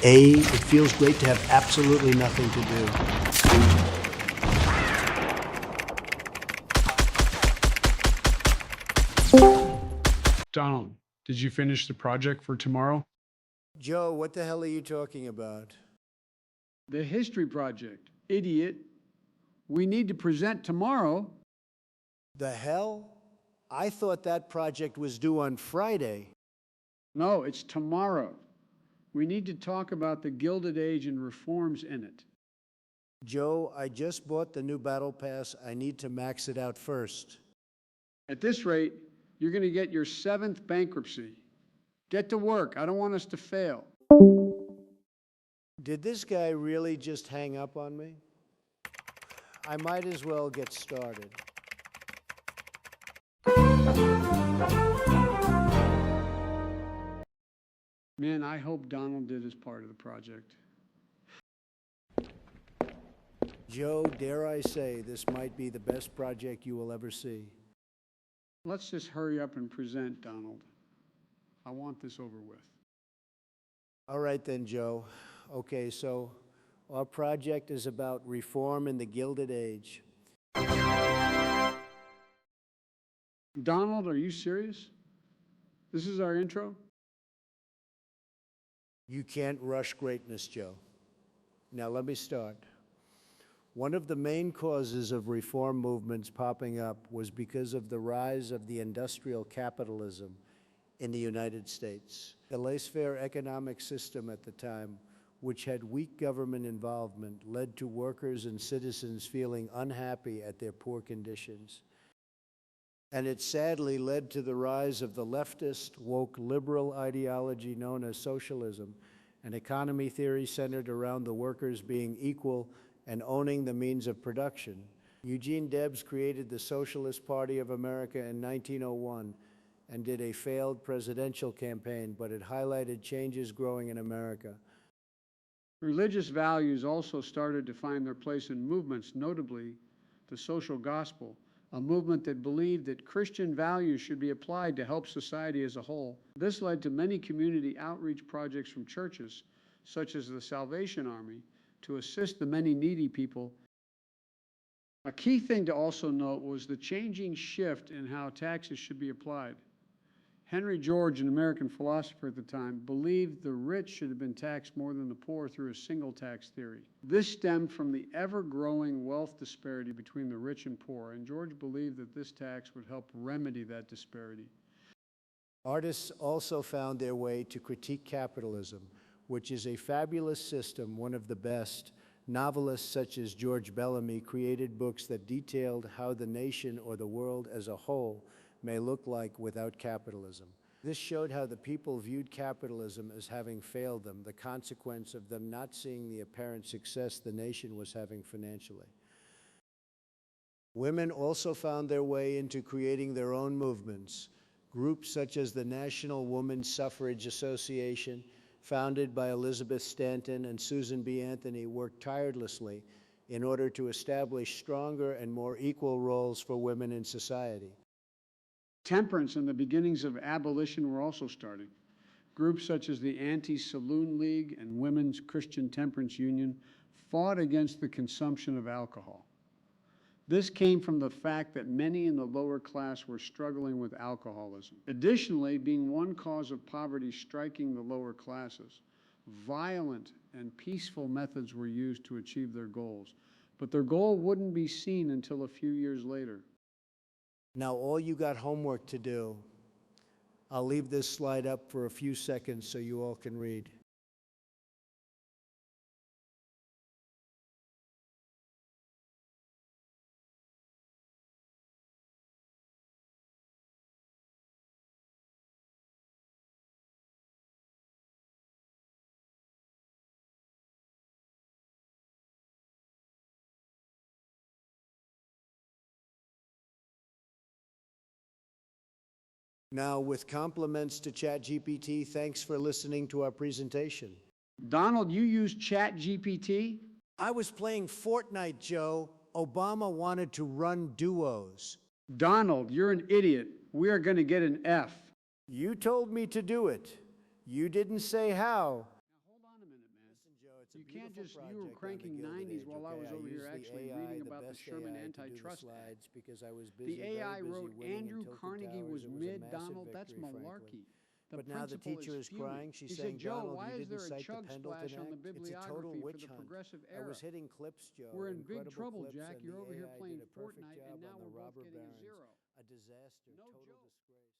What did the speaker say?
It feels great to have absolutely nothing to do. Donald, did you finish the project for tomorrow? Joe, what the hell are you talking about? The history project, idiot. We need to present tomorrow. The hell? I thought that project was due on Friday. No, it's tomorrow. We need to talk about the Gilded Age and reforms in it. Joe, I just bought the new battle pass. I need to max it out first. At this rate, you're going to get your 7th bankruptcy. Get to work. I don't want us to fail. Did this guy really just hang up on me? I might as well get started. Man, I hope Donald did his part of the project. Joe, dare I say, this might be the best project you will ever see. Let's just hurry up and present, Donald. I want this over with. All right then, Joe. Okay, so our project is about reform in the Gilded Age. Donald, are you serious? This is our intro? You can't rush greatness, Joe. Now let me start. One of the main causes of reform movements popping up was because of the rise of the industrial capitalism in the United States. The laissez-faire economic system at the time, which had weak government involvement, led to workers and citizens feeling unhappy at their poor conditions. And it sadly led to the rise of the leftist, woke, liberal ideology known as socialism, an economy theory centered around the workers being equal and owning the means of production. Eugene Debs created the Socialist Party of America in 1901 and did a failed presidential campaign, but it highlighted changes growing in America. Religious values also started to find their place in movements, notably the social gospel, a movement that believed that Christian values should be applied to help society as a whole. This led to many community outreach projects from churches, such as the Salvation Army, to assist the many needy people. A key thing to also note was the changing shift in how taxes should be applied. Henry George, an American philosopher at the time, believed the rich should have been taxed more than the poor through a single tax theory. This stemmed from the ever-growing wealth disparity between the rich and poor, and George believed that this tax would help remedy that disparity. Artists also found their way to critique capitalism, which is a fabulous system, one of the best. Novelists such as George Bellamy created books that detailed how the nation or the world as a whole may look like without capitalism. This showed how the people viewed capitalism as having failed them, the consequence of them not seeing the apparent success the nation was having financially. Women also found their way into creating their own movements. Groups such as the National Women's Suffrage Association, founded by Elizabeth Stanton and Susan B. Anthony, worked tirelessly in order to establish stronger and more equal roles for women in society. Temperance and the beginnings of abolition were also starting. Groups such as the Anti-Saloon League and Women's Christian Temperance Union fought against the consumption of alcohol. This came from the fact that many in the lower class were struggling with alcoholism. Additionally, being one cause of poverty striking the lower classes, violent and peaceful methods were used to achieve their goals, but their goal wouldn't be seen until a few years later. Now, all you got homework to do. I'll leave this slide up for a few seconds so you all can read. Now, with compliments to ChatGPT, thanks for listening to our presentation. Donald, you use ChatGPT? I was playing Fortnite, Joe. Obama wanted to run duos. Donald, you're an idiot. we are going to get an F. You told me to do it. You didn't say how. Now, hold on a minute, man. Listen, Joe, it's a You can't beautiful just, you were project on the cranking Gilded 90s Age, while I okay? was over used here the actually AI, reading the about the best Sherman AI to do the Antitrust Act. slides because I was busy, The AI very busy wrote winning in Andrew Tilted Carnegie Towers. was It was a mid massive Donald. That's victory, frankly. malarkey. The But now the principal teacher is fuming. crying. She's He saying, said, Joe, Donald, why you is didn't there a cite the chug Pendleton splash on the Act. It's a total bibliography for witch the hunt. progressive I era? was hitting clips, Joe. We're in big incredible trouble, clips, Jack. and You're the over here AI playing did a perfect Fortnite, job and now on the we're both robber getting a baron. zero. A disaster, No total joke. disgrace.